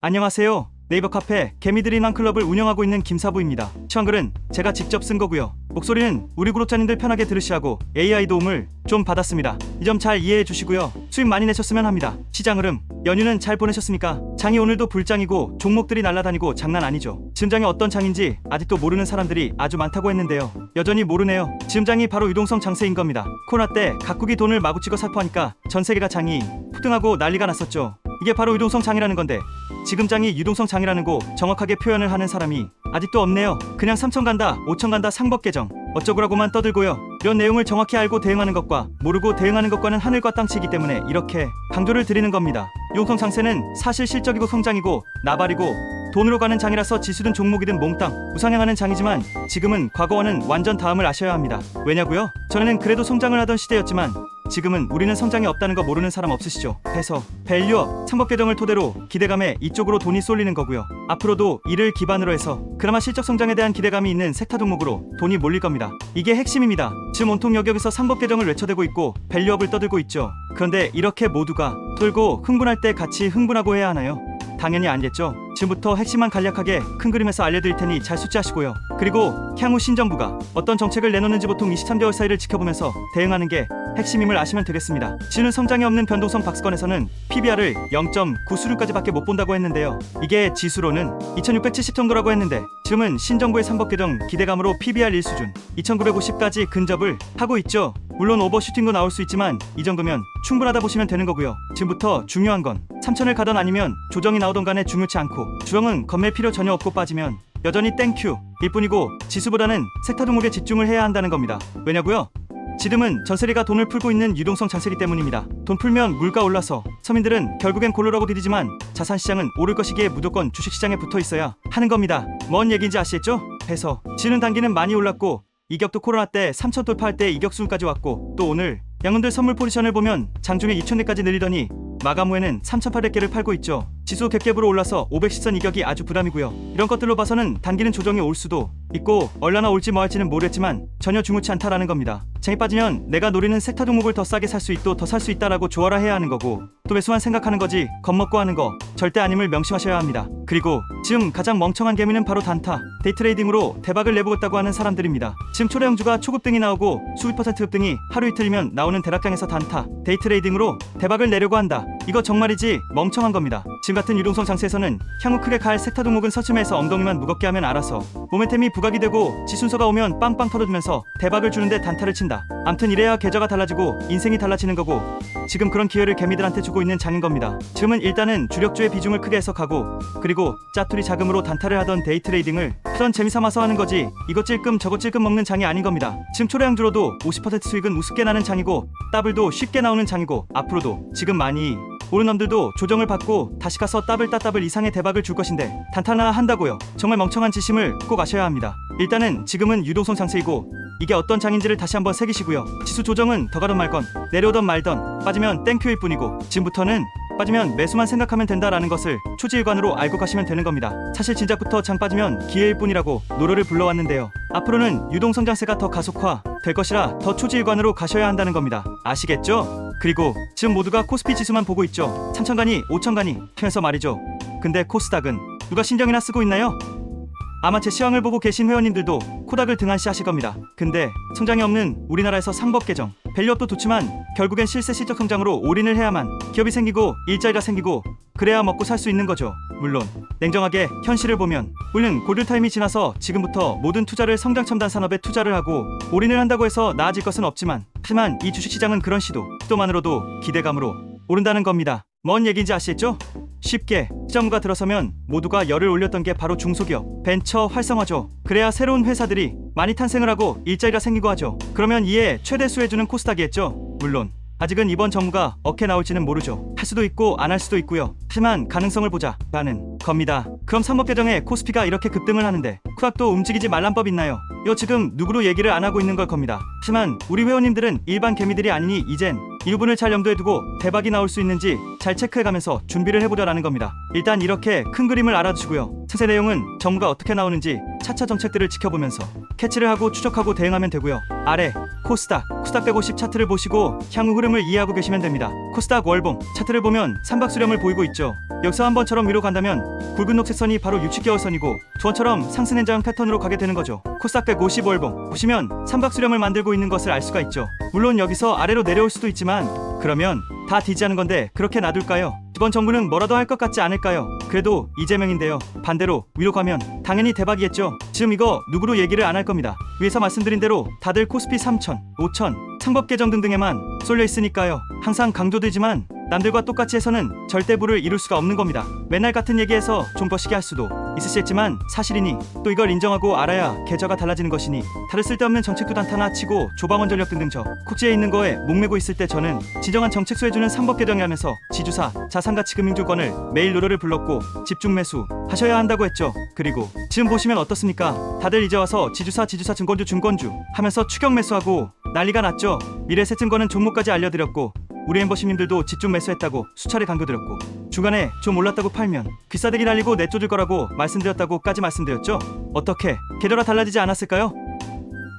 안녕하세요. 네이버 카페 개미들이 난 클럽을 운영하고 있는 김사부입니다. 시황글은 제가 직접 쓴 거고요. 목소리는 우리 구독자님들 편하게 들으시라고 AI 도움을 좀 받았습니다. 이 점 잘 이해해 주시고요. 수익 많이 내셨으면 합니다. 시장 흐름, 연휴는 잘 보내셨습니까? 장이 오늘도 불장이고 종목들이 날아다니고 장난 아니죠. 지금 장이 어떤 장인지 아직도 모르는 사람들이 아주 많다고 했는데요. 여전히 모르네요. 지금 장이 바로 유동성 장세인 겁니다. 코로나 때 각국이 돈을 마구 찍어 살포하니까 전 세계가 장이 폭등하고 난리가 났었죠. 이게 바로 유동성 장이라는 건데 지금 장이 유동성 장이라는 거 정확하게 표현을 하는 사람이 아직도 없네요. 그냥 3천 간다 5천 간다 상법 개정 어쩌고라고만 떠들고요. 이런 내용을 정확히 알고 대응하는 것과 모르고 대응하는 것과는 하늘과 땅치이기 때문에 이렇게 강조를 드리는 겁니다. 유동성 장세는 사실 실적이고 성장이고 나발이고 돈으로 가는 장이라서 지수든 종목이든 몽땅 우상향하는 장이지만 지금은 과거와는 완전 다음을 아셔야 합니다. 왜냐고요? 전에는 그래도 성장을 하던 시대였지만 지금은 우리는 성장이 없다는 거 모르는 사람 없으시죠? 해서 밸류업, 상법 개정을 토대로 기대감에 이쪽으로 돈이 쏠리는 거고요. 앞으로도 이를 기반으로 해서 그나마 실적 성장에 대한 기대감이 있는 섹터 종목으로 돈이 몰릴 겁니다. 이게 핵심입니다. 지금 온통 여기서 상법 개정을 외쳐대고 있고 밸류업을 떠들고 있죠. 그런데 이렇게 모두가 돌고 흥분할 때 같이 흥분하고 해야 하나요? 당연히 아니겠죠. 지금부터 핵심만 간략하게 큰 그림에서 알려드릴 테니 잘 숙지하시고요. 그리고 향후 신정부가 어떤 정책을 내놓는지 보통 23개월 사이를 지켜보면서 대응하는 게 핵심임을 아시면 되겠습니다. 지는 성장이 없는 변동성 박스권에서는 PBR을 0.9 수준까지밖에 못 본다고 했는데요. 이게 지수로는 2670 정도라고 했는데 지금은 신정부의 상법 개정 기대감으로 PBR 1수준 2950까지 근접을 하고 있죠. 물론 오버슈팅도 나올 수 있지만 이 정도면 충분하다 보시면 되는 거고요. 지금부터 중요한 건 3000을 가던 아니면 조정이 나오던 간에 중요치 않고 주정은 겁낼 필요 전혀 없고 빠지면 여전히 땡큐 일 뿐이고 지수보다는 섹터 종목에 집중을 해야 한다는 겁니다. 왜냐고요? 지금은 전세리가 돈을 풀고 있는 유동성 장세기 때문입니다. 돈 풀면 물가 올라서 서민들은 결국엔 골로라고 들이지만 자산시장은 오를 것이기에 무조건 주식시장에 붙어 있어야 하는 겁니다. 뭔 얘기인지 아시겠죠? 해서 지는 단기는 많이 올랐고 이격도 코로나 때 3천 돌파할 때 이격 수준까지 왔고 또 오늘 양은들 선물 포지션을 보면 장중에 2,000대까지 늘리더니 마감 후에는 3,800개를 팔고 있죠. 지수 객갭으로 올라서 510선 이격이 아주 부담이고요. 이런 것들로 봐서는 단기는 조정이 올 수도 있고 얼마나 올지 뭐 할지는 모르겠지만 전혀 중요치 않다라는 겁니다. 장이 빠지면 내가 노리는 섹터 종목을 더 싸게 살 수 있고 더 살 수 있다라고 조화라 해야 하는 거고 또 매수만 생각하는 거지 겁먹고 하는 거 절대 아님을 명심하셔야 합니다. 그리고 지금 가장 멍청한 개미는 바로 단타 데이트레이딩으로 대박을 내보겠다고 하는 사람들입니다. 지금 초래형주가 초급등이 나오고 수백 퍼센트 급등이 하루 이틀이면 나오는 대락장에서 단타 데이트레이딩으로 대박을 내려고 한다. 이거 정말이지 멍청한 겁니다. 지금 같은 유동성 장세에서는 향후 크게 갈 섹터 종목은 서침해서 엉덩이만 무겁게 하면 알아서 모멘텀이 부각이 되고 지순서가 오면 빵빵 터져주면서 대박을 주는데 단타를 친다. 암튼 이래야 계좌가 달라지고 인생이 달라지는 거고 지금 그런 기회를 개미들한테 주고 있는 장인 겁니다. 지금은 일단은 주력주의 비중을 크게 해석하고 그리고 짜투리 자금으로 단타를 하던 데이트레이딩을 그런 재미삼아서 하는 거지 이것 찔끔 저것 찔끔 먹는 장이 아닌 겁니다. 지금 초래형주로도 50% 수익은 우습게 나는 장이고 더블도 쉽게 나오는 장이고 앞으로도 지금 많이 오른 놈들도 조정을 받고 다시 가서 더블 따더블 이상의 대박을 줄 것인데 단타나 한다고요. 정말 멍청한 지심을 꼭 아셔야 합니다. 일단은 지금은 유동성 장세이고 이게 어떤 장인지를 다시 한번 새기시고요. 지수 조정은 더 가던 말건 내려오던 말던 빠지면 땡큐일 뿐이고 지금부터는 빠지면 매수만 생각하면 된다라는 것을 초지일관으로 알고 가시면 되는 겁니다. 사실 진작부터 장 빠지면 기회일 뿐이라고 노래를 불러왔는데요. 앞으로는 유동성 장세가 더 가속화 될 것이라 더 초지일관으로 가셔야 한다는 겁니다. 아시겠죠? 그리고 지금 모두가 코스피 지수만 보고 있죠. 3천 가니 5천 가니 하면서 말이죠. 근데 코스닥은 누가 신경이나 쓰고 있나요? 아마 제 시황을 보고 계신 회원님들도 코닥을 등한시하실 겁니다. 근데 성장이 없는 우리나라에서 상법 개정 밸류업도 좋지만 결국엔 실세 실적 성장으로 올인을 해야만 기업이 생기고 일자리가 생기고 그래야 먹고 살 수 있는 거죠. 물론 냉정하게 현실을 보면 우리는 골든타임이 지나서 지금부터 모든 투자를 성장 첨단 산업에 투자를 하고 올인을 한다고 해서 나아질 것은 없지만 하지만 이 주식시장은 그런 시도만으로도 기대감으로 오른다는 겁니다. 뭔 얘기인지 아시겠죠? 쉽게 시장부가 들어서면 모두가 열을 올렸던 게 바로 중소기업, 벤처 활성화죠. 그래야 새로운 회사들이 많이 탄생을 하고 일자리가 생기고 하죠. 그러면 이에 최대 수혜주는 코스닥이겠죠. 물론 아직은 이번 정부가 어떻게 나올지는 모르죠. 할 수도 있고 안 할 수도 있고요. 하지만 가능성을 보자라는 겁니다. 그럼 상법 개정에 코스피가 이렇게 급등을 하는데 코닥도 움직이지 말란 법 있나요? 이거 지금 누구로 얘기를 안 하고 있는 걸 겁니다. 하지만 우리 회원님들은 일반 개미들이 아니니 이젠 이 부분을 잘 염두에 두고 대박이 나올 수 있는지 잘 체크해가면서 준비를 해보자라는 겁니다. 일단 이렇게 큰 그림을 알아두시고요. 상세 내용은 정부가 어떻게 나오는지 차차 정책들을 지켜보면서 캐치를 하고 추적하고 대응하면 되고요. 아래 코스닥 150 차트를 보시고 향후 흐름을 이해하고 계시면 됩니다. 코스닥 월봉 차트를 보면 삼박수렴을 보이고 있죠. 여기서 한 번처럼 위로 간다면 굵은 녹색 선이 바로 60개월 선이고 두원처럼 상승 N자형 패턴으로 가게 되는 거죠. 코스닥 155월봉 보시면 삼각수렴을 만들고 있는 것을 알 수가 있죠. 물론 여기서 아래로 내려올 수도 있지만 그러면 다 뒤지하는 건데 그렇게 놔둘까요? 이번 정부는 뭐라도 할 것 같지 않을까요? 그래도 이재명인데요. 반대로 위로 가면 당연히 대박이겠죠. 지금 이거 누구로 얘기를 안 할 겁니다. 위에서 말씀드린 대로 다들 코스피 3천, 5천, 창법 개정 등등에만 쏠려 있으니까요. 항상 강조되지만 남들과 똑같이 해서는 절대 부를 이룰 수가 없는 겁니다. 맨날 같은 얘기해서 좀 버시게 할 수도 있으시겠지만 사실이니 또 이걸 인정하고 알아야 계좌가 달라지는 것이니 다를 쓸데없는 정책도 단타나 치고 조방원 전력 등등 저 국지에 있는 거에 목매고 있을 때 저는 진정한 정책 수혜주는 삼법 개정이라면서 지주사, 자산가치금융주권을 매일 노래를 불렀고 집중 매수 하셔야 한다고 했죠. 그리고 지금 보시면 어떻습니까? 다들 이제 와서 지주사 증권주 하면서 추격 매수하고 난리가 났죠. 미래세증권은 종목까지 알려드렸고 우리 멤버십님들도 집중 매수했다고 수차례 강조드렸고 중간에 좀 올랐다고 팔면 귀싸대기 날리고 내쫓을 거라고 말씀드렸다고까지 말씀드렸죠. 어떻게 계좌가 달라지지 않았을까요?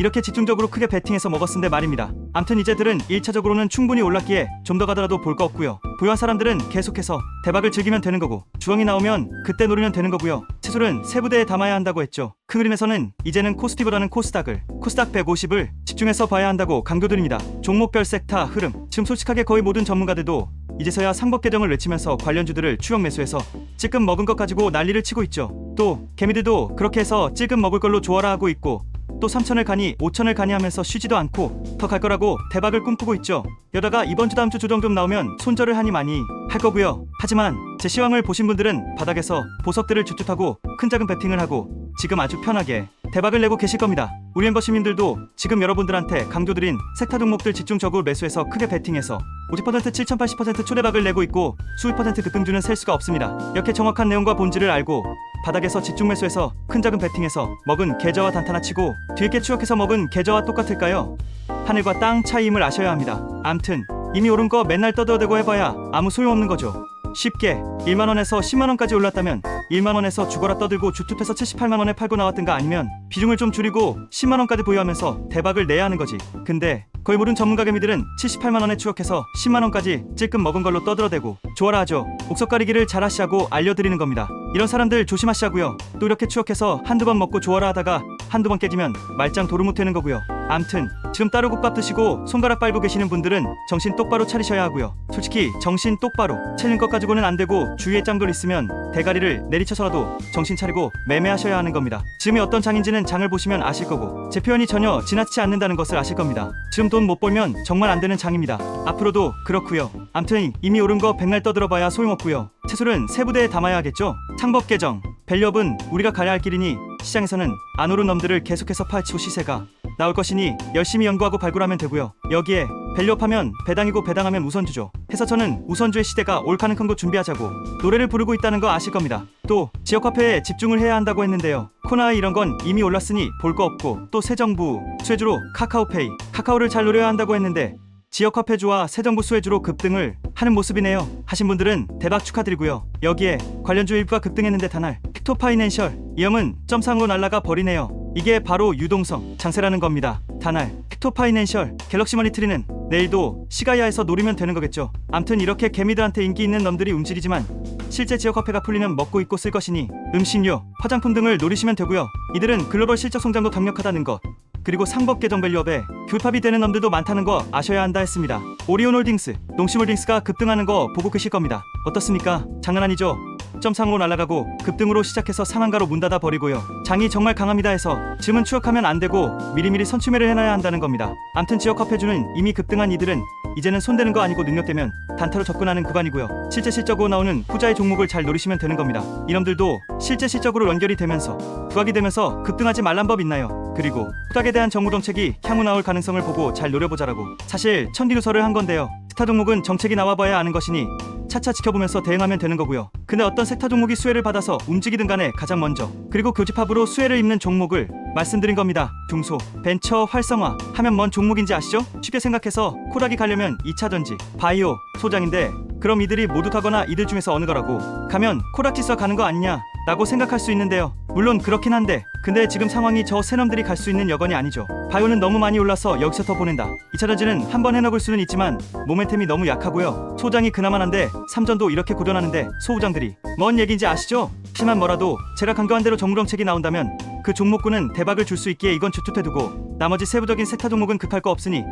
이렇게 집중적으로 크게 베팅해서 먹었는데 말입니다. 암튼 이제들은 1차적으로는 충분히 올랐기에 좀 더 가더라도 볼 거 없고요. 보유한 사람들은 계속해서 대박을 즐기면 되는 거고 주황이 나오면 그때 노리면 되는 거고요. 채술은 세부대에 담아야 한다고 했죠. 큰 그림에서는 이제는 코스피보다는 코스닥 150을 집중해서 봐야 한다고 강조드립니다. 종목별 섹터 흐름 지금 솔직하게 거의 모든 전문가들도 이제서야 상법 개정을 외치면서 관련주들을 추격 매수해서 찔끔 먹은 것 가지고 난리를 치고 있죠. 또 개미들도 그렇게 해서 찔끔 먹을 걸로 조아라 하고 있고 또 3천을 가니 5천을 가니 하면서 쉬지도 않고 더 갈 거라고 대박을 꿈꾸고 있죠. 여다가 이번 주 다음 주 조정 좀 나오면 손절을 하니 많이 할 거고요. 하지만 제 시황을 보신 분들은 바닥에서 보석들을 쭈쭈하고 큰 작은 베팅을 하고 지금 아주 편하게 대박을 내고 계실 겁니다. 우리 멤버십님들도 지금 여러분들한테 강조드린 섹터 종목들 집중적으로 매수해서 크게 베팅해서 50%, 7080% 초대박을 내고 있고 수익 퍼센트 급등주는 셀 수가 없습니다. 이렇게 정확한 내용과 본질을 알고 바닥에서 집중 매수해서 큰 작은 베팅해서 먹은 계좌와 단타나 치고 뒤늦게 추격해서 먹은 계좌와 똑같을까요? 하늘과 땅 차이임을 아셔야 합니다. 암튼 이미 오른 거 맨날 떠들어대고 해봐야 아무 소용없는 거죠. 쉽게 1만원에서 10만원까지 올랐다면 1만원에서 죽어라 떠들고 주투해서 78만원에 팔고 나왔든가 아니면 비중을 좀 줄이고 10만원까지 보유하면서 대박을 내야 하는 거지. 근데 거의 모든 전문가 개미들은 78만원에 추격해서 10만원까지 찔끔 먹은 걸로 떠들어대고 좋아라 하죠. 옥석 가리기를 잘 하시라고 알려드리는 겁니다. 이런 사람들 조심하시라고요. 또 이렇게 추격해서 한두 번 먹고 좋아라 하다가 한두 번 깨지면 말짱 도루묵 되는 거고요. 암튼 지금 따로 국밥 드시고 손가락 빨고 계시는 분들은 정신 똑바로 차리셔야 하고요. 솔직히 정신 똑바로 차리는 것 가지고는 안 되고 주위에 짱돌 있으면 대가리를 내리쳐서라도 정신 차리고 매매하셔야 하는 겁니다. 지금이 어떤 장인지는 장을 보시면 아실 거고 제 표현이 전혀 지나치지 않는다는 것을 아실 겁니다. 지금 돈 못 벌면 정말 안 되는 장입니다. 앞으로도 그렇고요. 암튼 이미 오른 거 백날 떠들어봐야 소용없고요. 채술은 세부대에 담아야 하겠죠. 창법 개정 밸류업은 우리가 가야 할 길이니 시장에서는 안 오른 놈들을 계속해서 파헤치고 시세가 나올 것이니 열심히 연구하고 발굴하면 되고요. 여기에 밸류업하면 배당이고 배당하면 우선주죠. 해서 저는 우선주의 시대가 올 가능한 거 준비하자고 노래를 부르고 있다는 거 아실 겁니다. 또 지역 화폐에 집중을 해야 한다고 했는데요. 코나 이런 건 이미 올랐으니 볼 거 없고 또 새 정부 수혜주로 카카오페이 카카오를 잘 노려야 한다고 했는데 지역화폐주와 새정부 수혜주로 급등을 하는 모습이네요. 하신 분들은 대박 축하드리고요. 여기에 관련주 일부가 급등했는데 단할 픽토파이낸셜 이 형은 점상으로 날아가 버리네요. 이게 바로 유동성 장세라는 겁니다. 단할 픽토파이낸셜 갤럭시 머니트리는 내일도 시가야에서 노리면 되는 거겠죠. 암튼 이렇게 개미들한테 인기 있는 놈들이 움직이지만 실제 지역화폐가 풀리면 먹고 있고 쓸 것이니 음식료, 화장품 등을 노리시면 되고요. 이들은 글로벌 실적 성장도 강력하다는 것 그리고 상법 개정 밸류업에 귤팝이 되는 놈들도 많다는 거 아셔야 한다 했습니다. 오리온홀딩스, 농심홀딩스가 급등하는 거 보고 계실 겁니다. 어떻습니까? 장난 아니죠? 점상으로 날아가고 급등으로 시작해서 상한가로 문 닫아 버리고요. 장이 정말 강합니다 해서 지금은 추격하면 안 되고 미리미리 선취매를 해놔야 한다는 겁니다. 암튼 지역화폐주는 이미 급등한 이들은 이제는 손대는 거 아니고 능력되면 단타로 접근하는 구간이고요. 실제 실적으로 나오는 후자의 종목을 잘 노리시면 되는 겁니다. 이놈들도 실제 실적으로 연결이 되면서 부각이 되면서 급등하지 말란 법 있나요? 그리고 후닥에 대한 정부 정책이 향후 나올 가능성을 보고 잘 노려보자라고 사실 천기누설을 한 건데요. 스타 종목은 정책이 나와봐야 아는 것이니 차차 지켜보면서 대응하면 되는 거고요. 근데 어떤 섹터 종목이 수혜를 받아서 움직이든 간에 가장 먼저 그리고 교집합으로 수혜를 입는 종목을 말씀드린 겁니다. 중소, 벤처 활성화 하면 뭔 종목인지 아시죠? 쉽게 생각해서 코락이 가려면 2차전지, 바이오, 소장인데 그럼 이들이 모두 가거나 이들 중에서 어느 거라고 가면 코락지수가 가는 거 아니냐 라고 생각할 수 있는데요. 물론 그렇긴 한데 근데 지금 상황이 저 새놈들이 갈 수 있는 여건이 아니죠. 바이오는 너무 많이 올라서 여기서 더 보낸다. 2차 전지는 한번 해먹을 수는 있지만 모멘텀이 너무 약하고요. 소장이 그나마 난데 3전도 이렇게 고전하는데 소우장들이 뭔 얘기인지 아시죠? 하지만 뭐라도 제가 강조한 대로 정무정책이 나온다면 그 종목군은 대박을 줄 수 있기에 이건 주투해두고 나머지 세부적인 섹터 종목은 급할 거 없으니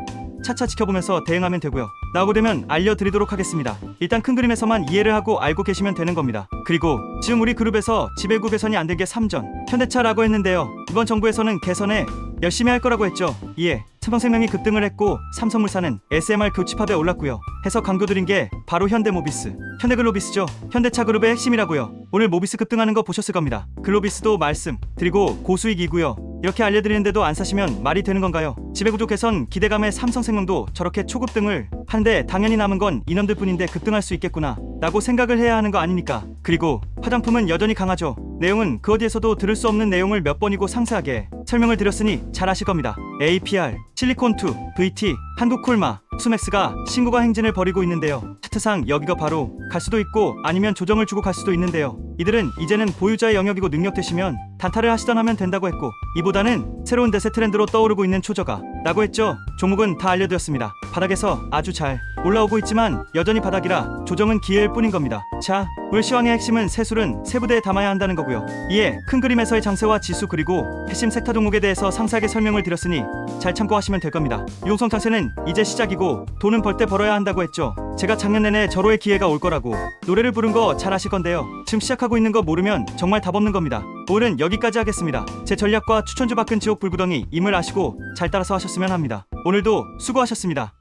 차차 지켜보면서 대응하면 되고요. 나오고 되면 알려드리도록 하겠습니다. 일단 큰 그림에서만 이해를 하고 알고 계시면 되는 겁니다. 그리고 지금 우리 그룹에서 지배구 개선이 안 된 게 3전 현대차라고 했는데요. 이번 정부에서는 개선에 열심히 할 거라고 했죠. 이에 삼성생명이 급등을 했고 삼성물산은 SMR 교집합에 올랐고요. 해서 강조드린 게 바로 현대모비스, 현대글로비스죠. 현대차 그룹의 핵심이라고요. 오늘 모비스 급등하는 거 보셨을 겁니다. 글로비스도 말씀 드리고 고수익이고요. 이렇게 알려드리는데도 안 사시면 말이 되는 건가요? 지배구조 개선 기대감에 삼성생명도 저렇게 초급등을 하는데 당연히 남은 건 이놈들 뿐인데 급등할 수 있겠구나 라고 생각을 해야 하는 거 아닙니까? 그리고 화장품은 여전히 강하죠. 내용은 그 어디에서도 들을 수 없는 내용을 몇 번이고 상세하게 설명을 드렸으니 잘 아실 겁니다. APR, 실리콘2, VT, 한국콜마, 수맥스가 신고가 행진을 벌이고 있는데요. 차트상 여기가 바로 갈 수도 있고 아니면 조정을 주고 갈 수도 있는데요. 이들은 이제는 보유자의 영역이고 능력되시면 단타를 하시던 하면 된다고 했고 이보다는 새로운 대세 트렌드로 떠오르고 있는 초저가 라고 했죠. 종목은 다 알려드렸습니다. 바닥에서 아주 잘 올라오고 있지만 여전히 바닥이라 조정은 기회일 뿐인 겁니다. 자, 오늘 시황의 핵심은 세술은 세부대에 담아야 한다는 거고요. 이에 큰 그림에서의 장세와 지수 그리고 핵심 섹터 종목에 대해서 상세하게 설명을 드렸으니 잘 참고하시면 될 겁니다. 유동성 장세는 이제 시작이고 돈은 벌 때 벌어야 한다고 했죠. 제가 작년 내내 절호의 기회가 올 거라고 노래를 부른 거 잘 아실 건데요. 지금 시작하고 있는 거 모르면 정말 답 없는 겁니다. 오늘은 여기까지 하겠습니다. 제 전략과 추천주 바꾼 지옥 불구덩이 임을 아시고 잘 따라서 하셨으면 합니다. 오늘도 수고하셨습니다.